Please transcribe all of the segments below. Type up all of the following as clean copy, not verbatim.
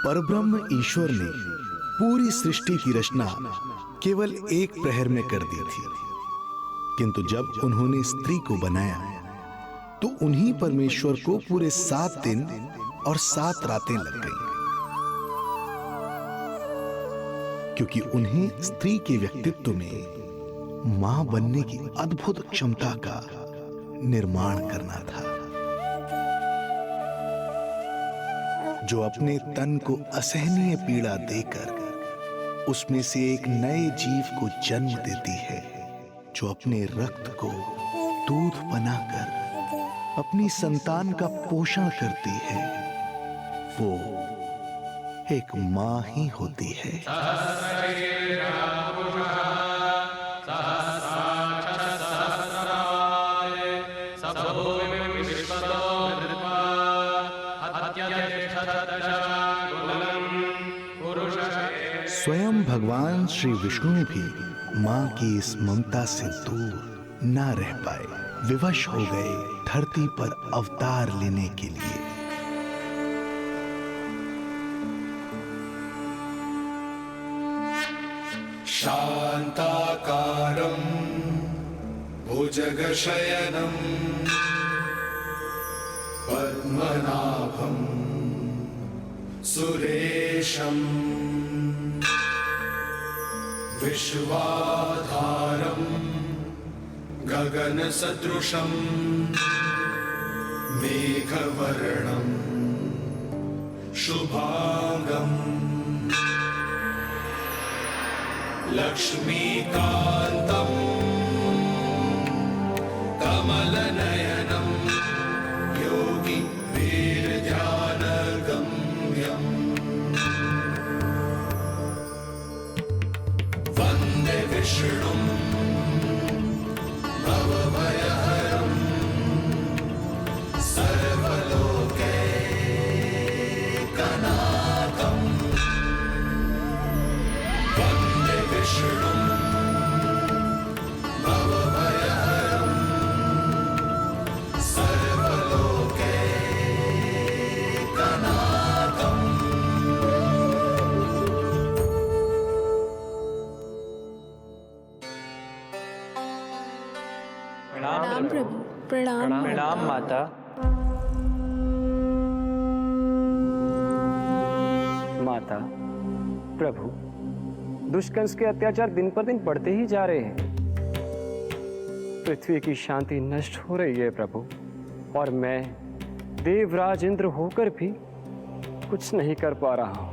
परब्रह्म ईश्वर ने पूरी सृष्टि की रचना केवल एक प्रहर में कर दी थी, किंतु जब उन्होंने स्त्री को बनाया तो उन्हीं परमेश्वर को पूरे 7 दिन और 7 रातें लग गईं, क्योंकि उन्हें स्त्री के व्यक्तित्व में मां बनने की अद्भुत क्षमता का निर्माण करना था, जो अपने तन को असहनीय पीड़ा देकर उसमें से एक नए जीव को जन्म देती है, जो अपने रक्त को दूध बनाकर अपनी संतान का पोषण करती है। वो एक मां ही होती है। स्वयं भगवान श्री विष्णु भी मां की इस ममता से दूर ना रह पाए, विवश हो गए धरती पर अवतार लेने के लिए। शांताकारं भुजगशयनं पद्मनाभं सुरेशं विश्वाधारं गगनसदृशं मेघवर्णं शुभांगं लक्ष्मीकान्तं कमलनयनं योगी वीरध्यानगम्यं वन्दे विष्णुं भवभयहरं सर्वलोकैकनाथं वन्दे विष्णुं भवभयहरं सर्वलोकैकनाथं। प्रणाम प्रभु। प्रणाम प्रणाम माता। माता, प्रभु, दुष्कंस के अत्याचार दिन पर दिन बढ़ते ही जा रहे हैं। पृथ्वी की शांति नष्ट हो रही है प्रभु, और मैं देवराज इंद्र होकर भी कुछ नहीं कर पा रहा हूँ।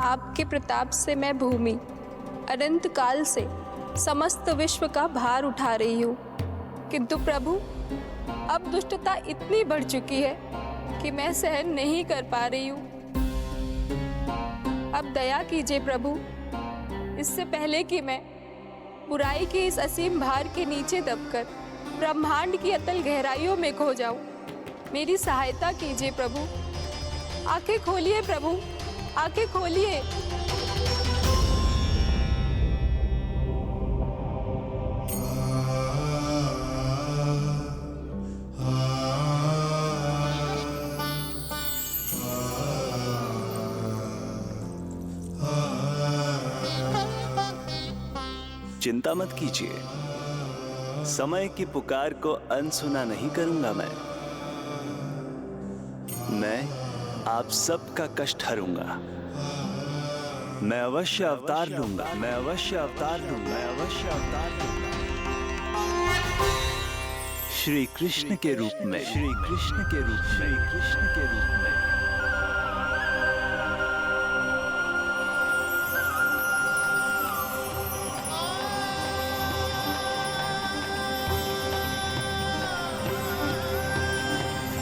आपके प्रताप से मैं भूमि अनंत काल से समस्त विश्व का भार उठा रही हूँ, किंतु प्रभु अब दुष्टता इतनी बढ़ चुकी है कि मैं सहन नहीं कर पा रही हूँ। अब दया कीजिए प्रभु, इससे पहले कि मैं बुराई के इस असीम भार के नीचे दबकर ब्रह्मांड की अतल गहराइयों में खो जाऊं। मेरी सहायता कीजिए प्रभु। आंखें खोलिए प्रभु, आंखें खोलिए। चिंता मत कीजिए, समय की पुकार को अनसुना नहीं करूंगा। मैं आप सबका कष्ट हरूंगा। मैं अवश्य अवतार लूंगा, मैं अवश्य अवतार लूंगा, मैं अवश्य अवतार लूंगा। श्री कृष्ण के रूप में, श्री कृष्ण के रूप में, श्री कृष्ण के रूप में।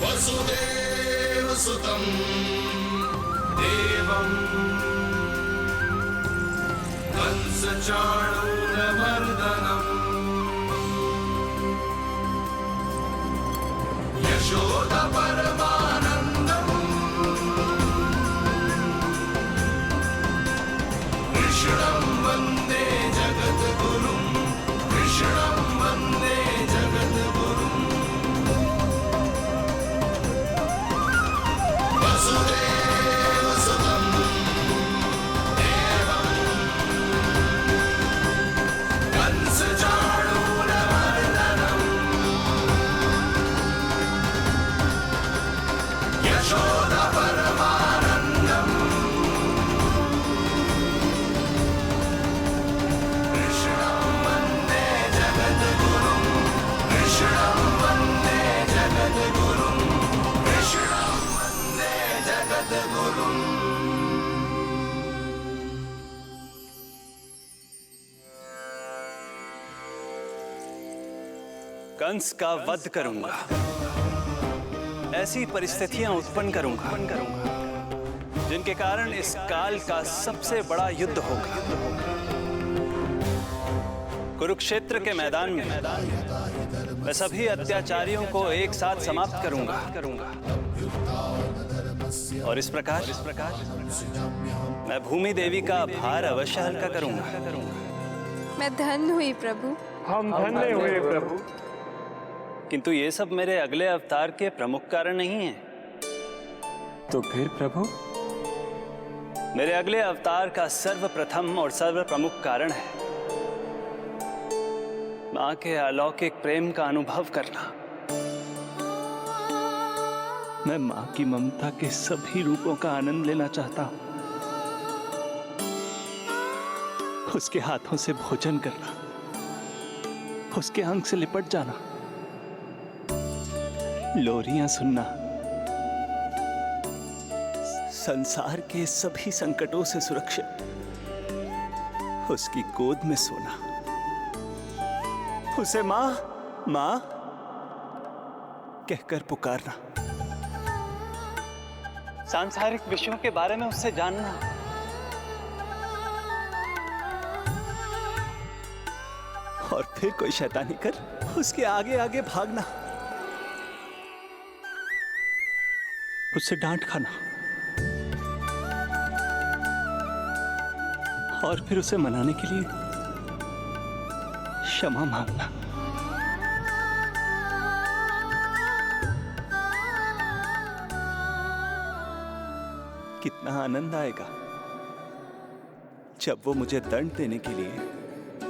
वसुदेवसुतं देवं कंसचाणूरमर्दनं यशोदपरमानन्दं कृष्णं वन्दे जगद्गुरुं, कृष्णं वन्दे जगद्गुरुं। वसुदेव कंस का वध करूंगा। ऐसी परिस्थितियां उत्पन्न करूंगा जिनके कारण इस काल का सबसे बड़ा युद्ध होगा। कुरुक्षेत्र के मैदान में मैं सभी अत्याचारियों को एक साथ समाप्त करूंगा और इस प्रकार मैं भूमि देवी का भार अवश्य हल्का करूंगा। मैं धन्य हुई प्रभु। हम धन्य हुए प्रभु। किंतु ये सब मेरे अगले अवतार के प्रमुख कारण नहीं है। तो फिर प्रभु? मेरे अगले अवतार का सर्वप्रथम और सर्व प्रमुख कारण है मां के अलौकिक प्रेम का अनुभव करना। मैं मां की ममता के सभी रूपों का आनंद लेना चाहता हूं। उसके हाथों से भोजन करना, उसके अंग से लिपट जाना, लोरियां सुनना, संसार के सभी संकटों से सुरक्षित उसकी गोद में सोना, उसे मां मां कहकर पुकारना, सांसारिक विषयों के बारे में उससे जानना, और फिर कोई शैतानी कर उसके आगे आगे भागना, उससे डांट खाना और फिर उसे मनाने के लिए क्षमा मांगना। कितना आनंद आएगा जब वो मुझे दंड देने के लिए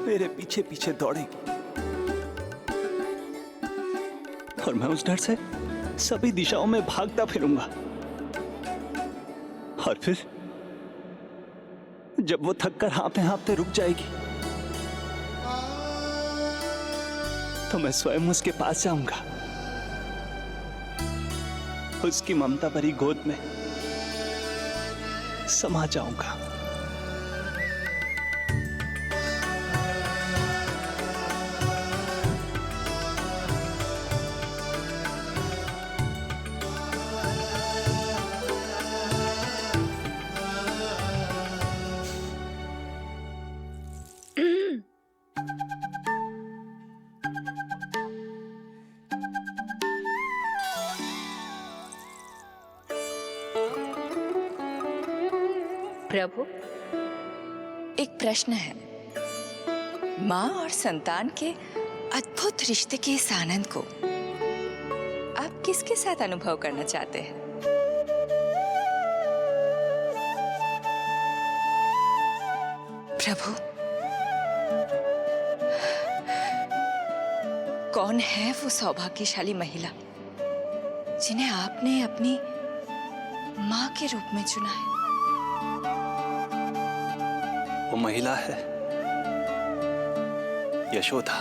मेरे पीछे पीछे दौड़ेगी और मैं उस डर से सभी दिशाओं में भागता फिरूंगा। और फिर जब वो थककर हाँफते हाँफते रुक जाएगी तो मैं स्वयं उसके पास जाऊंगा, उसकी ममता भरी गोद में समा जाऊंगा। प्रभु, एक प्रश्न है। माँ और संतान के अद्भुत रिश्ते के इस आनंद को आप किसके साथ अनुभव करना चाहते हैं? प्रभु, कौन है वो सौभाग्यशाली महिला जिन्हें आपने अपनी माँ के रूप में चुना है? वो महिला है यशोदा।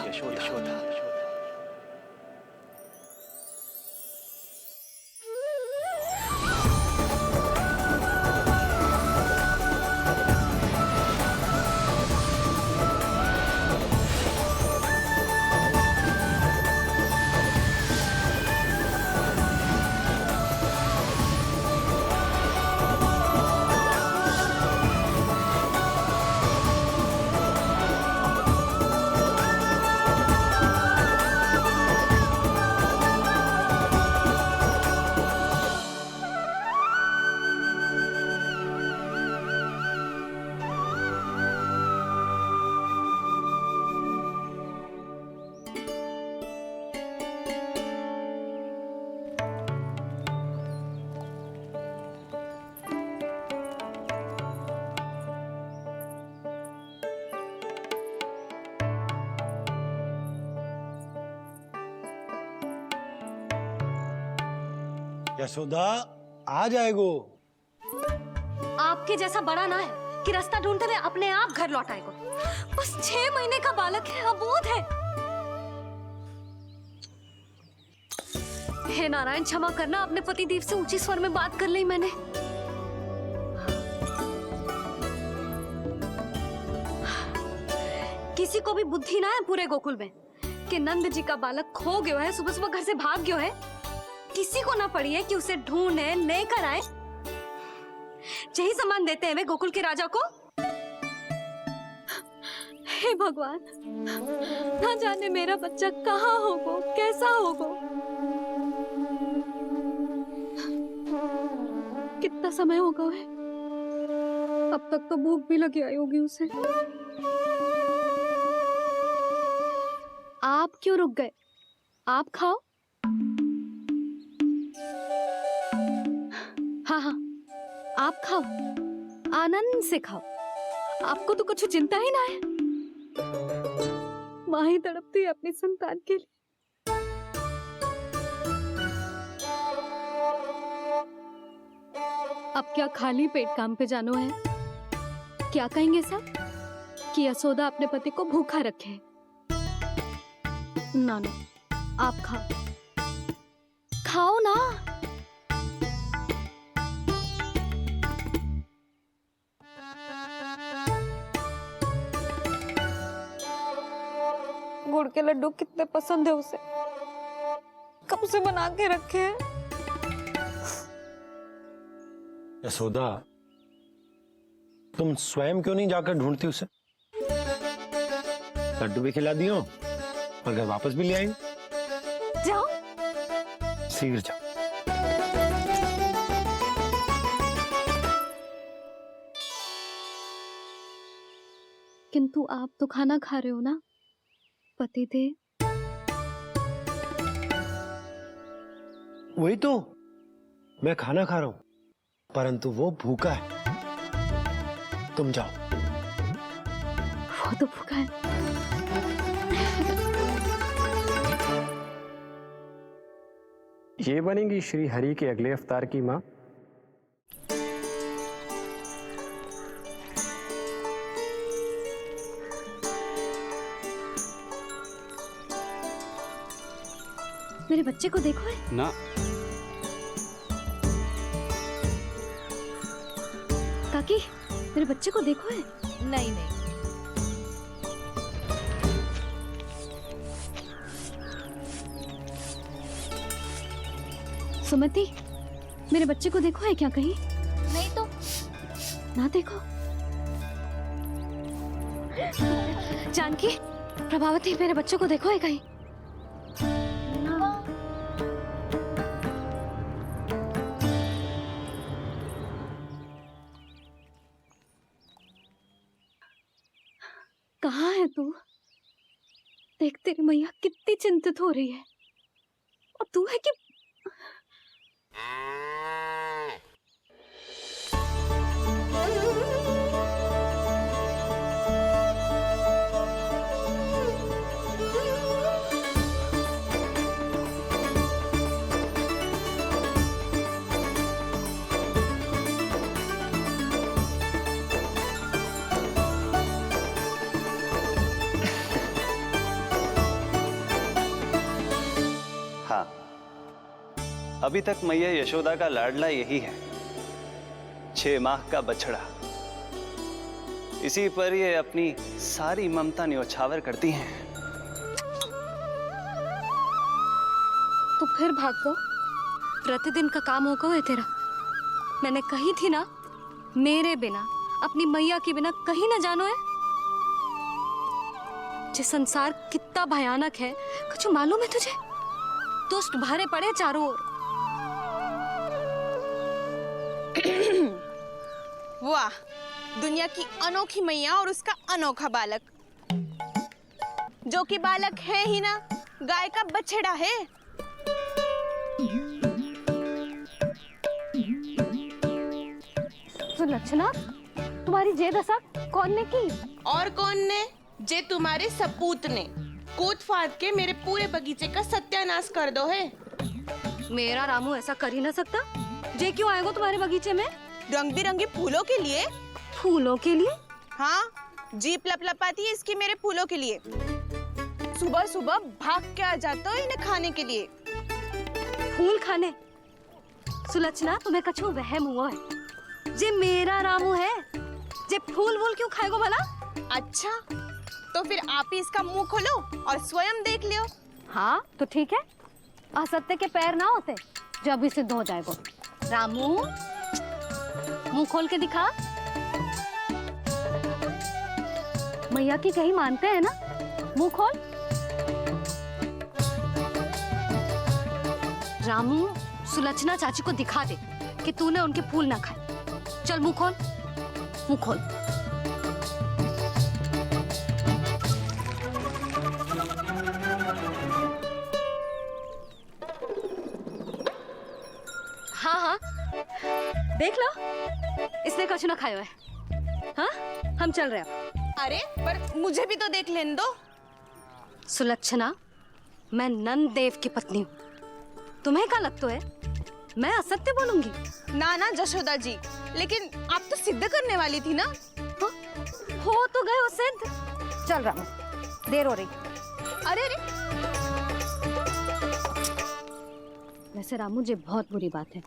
यशोदा आ जाएगो। आपके जैसा बड़ा ना है कि रास्ता ढूंढते हुए अपने आप घर लौट आएगो। बस 6 महीने का बालक है, अबोध है। हे नारायण, क्षमा करना, अपने पति देव से ऊंची स्वर में बात कर ली मैंने। किसी को भी बुद्धि ना है पूरे गोकुल में। के नंद जी का बालक खो गयो है, सुबह सुबह घर से भाग गयो है। किसी को ना पड़ी है कि उसे ढूंढे लेकर आए। यही सामान देते हैं वे गोकुल के राजा को। हे भगवान, ना जाने मेरा बच्चा कहाँ होगा, कैसा होगा। कितना समय होगा है? अब तक तो भूख भी लगी आई होगी उसे। आप क्यों रुक गए? आप खाओ। हाँ हाँ, आप खाओ, आनंद से खाओ। आपको तो कुछ चिंता ही ना है। माँ ही तड़पती है अपनी संतान के लिए। अब क्या खाली पेट काम पे जानो है? क्या कहेंगे सब कि यशोदा अपने पति को भूखा रखे? ना ना, आप खाओ, खाओ ना। गुड़ के लड्डू कितने पसंद है उसे, कब से बना के रखे हैं। यशोदा, तुम स्वयं क्यों नहीं जाकर ढूंढती उसे? लड्डू भी खिला दियो और घर वापस भी ले आएंगे। जाओ, शीघ्र जाओ। किंतु आप तो खाना खा रहे हो ना पतिदेव? वही तो, मैं खाना खा रहा हूं, परंतु वो भूखा है। तुम जाओ। वो तो भूखा है। ये बनेगी श्री हरि के अगले अवतार की माँ। मेरे बच्चे को देखो है ना। काकी, मेरे बच्चे को देखो है। नहीं नहीं, सुमति, मेरे बच्चे को देखो है क्या कहीं? नहीं तो ना देखो। जानकी, प्रभावती, मेरे बच्चे को देखो है कहीं? कहाँ है तू? देख, तेरी मैया कितनी चिंतित हो रही है, और तू है कि हाँ, अभी तक मैया यशोदा का लाडला यही है, 6 माह का बछड़ा। इसी पर ये अपनी सारी ममता न्योछावर करती हैं। तू फिर भाग गो। प्रतिदिन का काम होगा है तेरा। मैंने कही थी ना, मेरे बिना, अपनी मैया के बिना कहीं ना जानो है। ये संसार कितना भयानक है, कुछ मालूम है तुझे? दुष्ट भरे पड़े चारों ओर। वाह, दुनिया की अनोखी मैया और उसका अनोखा बालक, जो कि बालक है ही ना, गाय का बछड़ा है। सुलक्षणा, तुम्हारी जे दशा कौन ने की? और कौन ने? जे तुम्हारे सपूत ने कूद फाद के मेरे पूरे बगीचे का सत्यानाश कर दो है। मेरा रामू ऐसा कर ही ना सकता। जे क्यों आएगा तुम्हारे बगीचे में? रंग बिरंगे फूलों के लिए। फूलों के लिए? हाँ, जीप लपलपाती है इसकी मेरे फूलों के लिए। सुबह सुबह भाग के आ जाता है इन्हें खाने के लिए। फूल खाने? सुलक्षणा, तुम्हें कछु वहम हुआ है। जे मेरा रामू है, जे फूल वूल क्यों खाएगो भला? अच्छा, तो फिर आप ही इसका मुंह खोलो और स्वयं देख लियो। हाँ तो ठीक है, असत्य के पैर ना होते जो अभी सिद्ध हो जाए वो। रामू मुंह खोल के दिखा। मैया की कहीं मानते हैं ना, मुंह खोल। रामू सुलक्षणा चाची को दिखा दे कि तूने उनके फूल ना खाए। चल मुंह खोल, मुंह खोल। हाँ हाँ देख लो, इसने कछु ना खाया है। हाँ हम चल रहे हैं। अरे पर मुझे भी तो देख लेने दो। सुलक्षणा, मैं नंद देव की पत्नी हूँ, तुम्हें क्या लगता है मैं असत्य बोलूंगी? ना ना जशोदा जी, लेकिन आप तो सिद्ध करने वाली थी ना। हाँ? हो तो गए हो सिद्ध। चल रामू, देर हो रही। अरे अरे वैसे रामू जी बहुत बुरी बात है,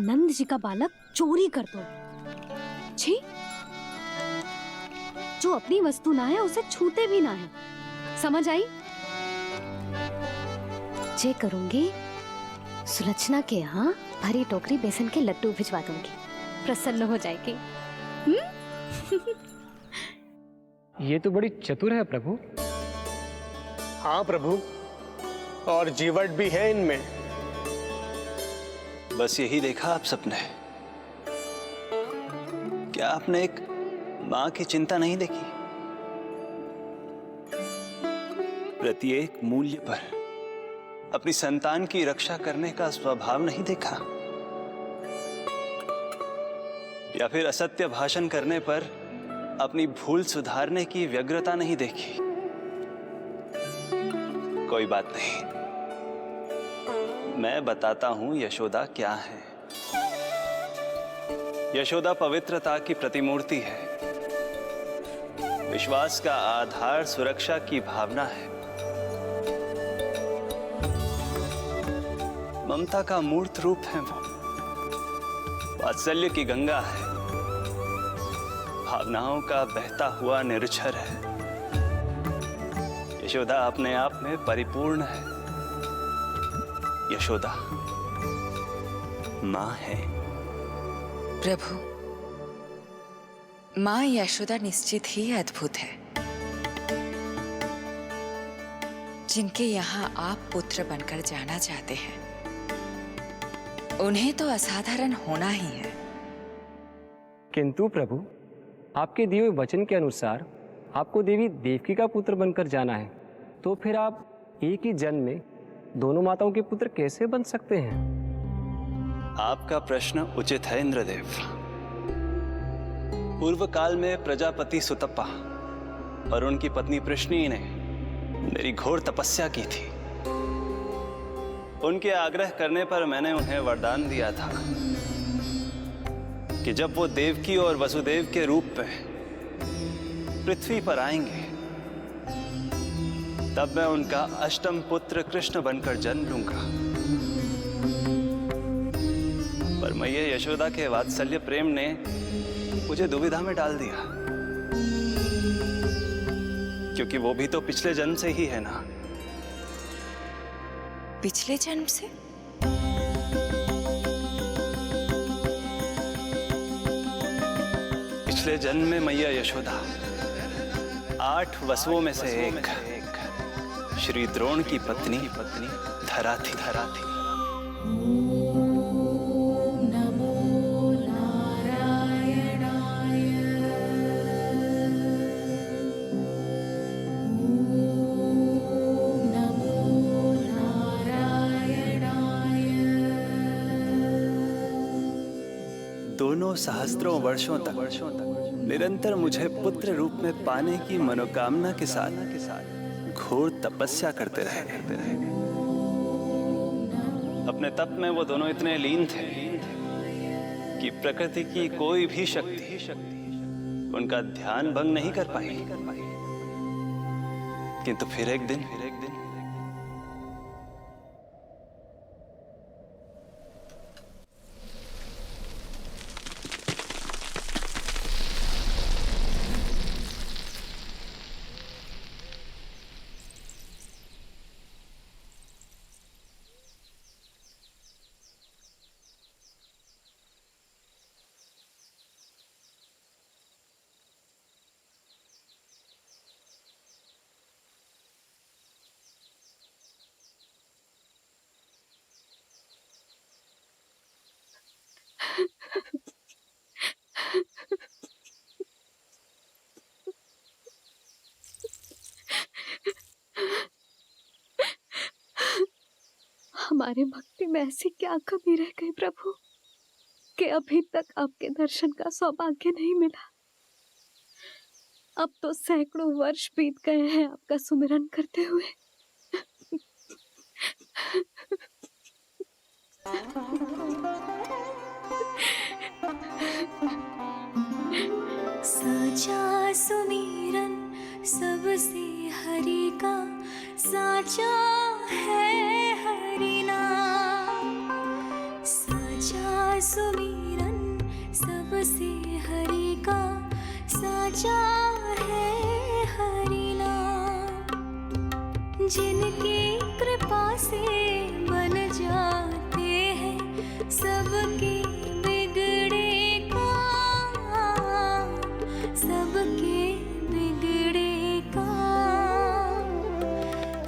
नंद जी का बालक चोरी कर दो। छी, जो अपनी वस्तु ना है उसे छूते भी ना है, समझ आई? जे करूंगी सुलक्षणा के यहाँ भरी टोकरी बेसन के लड्डू भिजवा दूंगी, प्रसन्न हो जाएगी। ये तो बड़ी चतुर है प्रभु। हाँ प्रभु, और जीवट भी है इनमें। बस यही देखा आप सबने? क्या आपने एक मां की चिंता नहीं देखी? प्रत्येक मूल्य पर अपनी संतान की रक्षा करने का स्वभाव नहीं देखा? या फिर असत्य भाषण करने पर अपनी भूल सुधारने की व्यग्रता नहीं देखी? कोई बात नहीं, मैं बताता हूं यशोदा क्या है। यशोदा पवित्रता की प्रतिमूर्ति है, विश्वास का आधार सुरक्षा की भावना है, ममता का मूर्त रूप है वो, वात्सल्य की गंगा है, भावनाओं का बहता हुआ निर्झर है। यशोदा अपने आप में परिपूर्ण है। यशोदा मां है। प्रभु, मां यशोदा निश्चित ही अद्भुत है, जिनके यहाँ आप पुत्र बनकर जाना चाहते हैं, उन्हें तो असाधारण होना ही है। किंतु प्रभु, आपके दिए हुए वचन के अनुसार आपको देवी देवकी का पुत्र बनकर जाना है, तो फिर आप एक ही जन्म में दोनों माताओं के पुत्र कैसे बन सकते हैं? आपका प्रश्न उचित है इंद्रदेव। पूर्व काल में प्रजापति सुतप्पा और उनकी पत्नी प्रश्नी ने मेरी घोर तपस्या की थी। उनके आग्रह करने पर मैंने उन्हें वरदान दिया था कि जब वो देवकी और वसुदेव के रूप में पृथ्वी पर आएंगे, तब मैं उनका अष्टम पुत्र कृष्ण बनकर जन्म लूंगा। पर मैया यशोदा के वात्सल्य प्रेम ने मुझे दुविधा में डाल दिया, क्योंकि वो भी तो पिछले जन्म से ही है ना। पिछले जन्म से? पिछले जन्म में मैया यशोदा 8 वसुओं में से एक श्री द्रोण की पत्नी धरा थी। दोनों सहस्त्रों वर्षों तक निरंतर मुझे पुत्र रूप में पाने की मनोकामना के साथ घोर तपस्या करते रहे। अपने तप में वो दोनों इतने लीन थे कि प्रकृति की कोई भी शक्ति उनका ध्यान भंग नहीं कर पाई। किंतु फिर एक दिन हमारे भक्ति में ऐसी क्या कमी रह गई प्रभु कि अभी तक आपके दर्शन का सौभाग्य नहीं मिला। अब तो सैकड़ों वर्ष बीत गए हैं आपका सुमिरन करते हुए। साचा सुमिरन सबसे हरि का, साचा है हरि नाम। साचा सुमिरन सबसे हरि का, साचा है हरि नाम। जिनकी कृपा से बन जाते हैं सबके बिगड़े काम, सबके बिगड़े काम।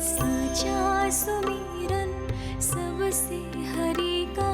साचा सुमिरन सबसे हरि का,